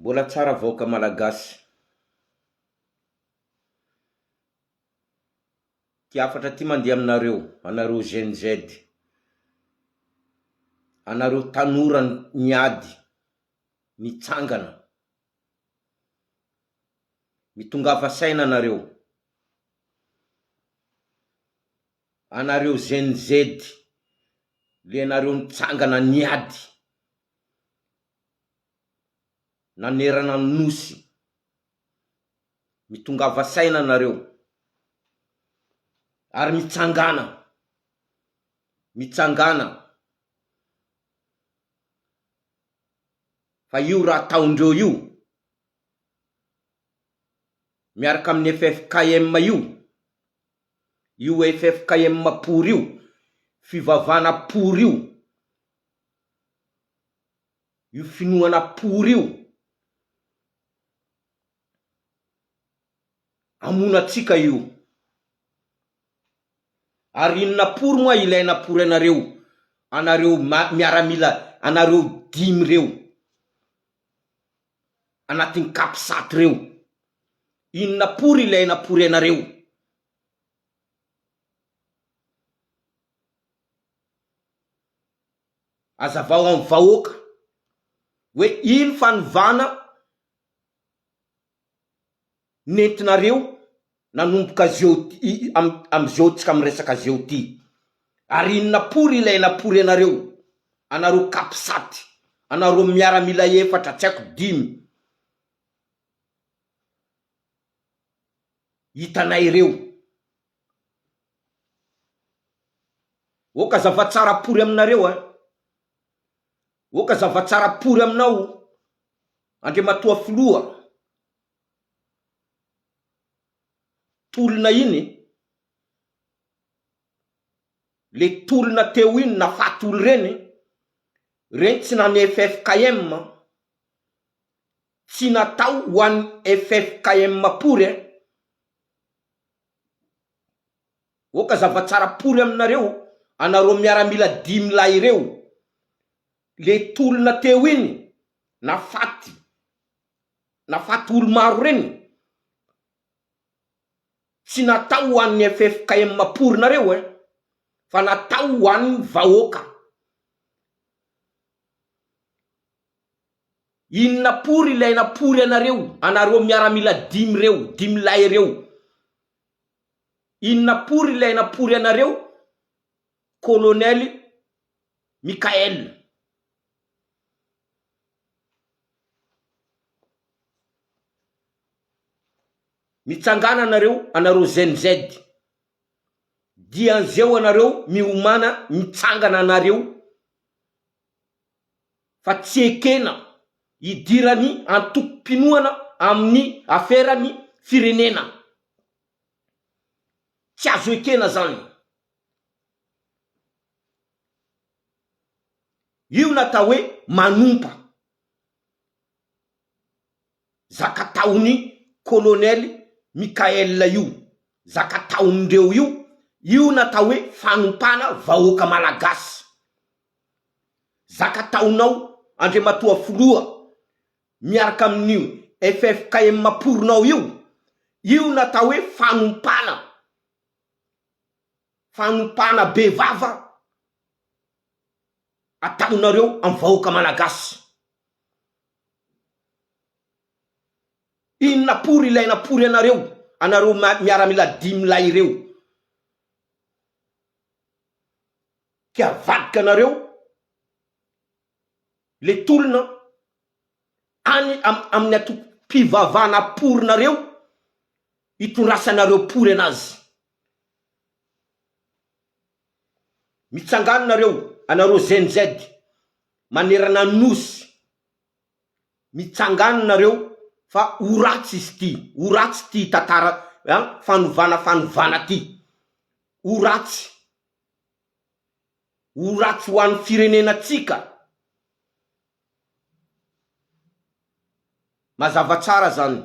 Mbola tsara vahoaka malagasy. Tiafatra ty mandeha aminareo, anareo Gen Z. Anareo tanora niady, nitsangana. Mitongava saina anareo. Anareo Gen Z, le anareo nitsangana niady. Nanerana nosy. Mitongava saina anareo. Ary mitsangana. Fa io raha taondreo io, miaraka amin'ny FFKM io FFKM pour io, fivavana pour io finoana pour io, amonatsika io. Ary inona pour moa ilaina pour anareo miaramila, anareo 5 reo, anatin'ny CAPSAT reo. Inona pour ilaina pour anareo? Azavao amin'ny vahoaka hoe ino fanovana nentinareo nanomboka am'zao tsika miresaka zao ty. Ary inona pour ilaina pour anareo CAPSAT, anareo miaramila 4 tsy haiko 5. Hitanay reo. Oka zavatsara pour aminareo Oka zavatsara pour aminao. Andriamatoa Filoha. Tolona iny, le tolona teo iny nafatolo reny tsy nany FFKM, tsy natao ho an'ny FFKM pour Oka zavatsara pour aminareo, anareo miaramila 5 lahy reo. Le tolona teo iny nafaty olo maro reny, tsy natao ho an'ny FFKM pour nareo fa natao ho an'ny vahoaka. Inona pour ilaina pour anareo miaramila 5 reo, 5 lahy reo. Inona pour ilaina pour anareo, Colonel Mikael. Mitsangana anareo Gen Z. Dianzeo anareo miomana, mitsangana anareo. Fa tsy ekena idirany antoko-pinoana amin'ny aferany firenena. Tsy azo ekena zany. Io natao hoe manompa zakataony Colonel Mikael io. Zakataondreo io natao hoe fanompana vahoaka malagasy. Zakataonao Andriamatoa Filoha miaraka amin'io FFKM pournao io natao hoe fanompana bevava ataonareo amin'ny vahoaka malagasy. Inona pour ilaina pour anareo miaramila 5 lahy reo. Kiavadika anareo le tolona amin'ny atoko-pivavana pour nareo, itondrasanareo pour anazy. Mitsangana anareo Gen Z, manerana nosy. Mitsangana anareo fa ho ratsy izy ty. Ho ratsy ty tantara fanovana ty. Ho ratsy ho an'ny firenenatsika. Mazava tsara zany.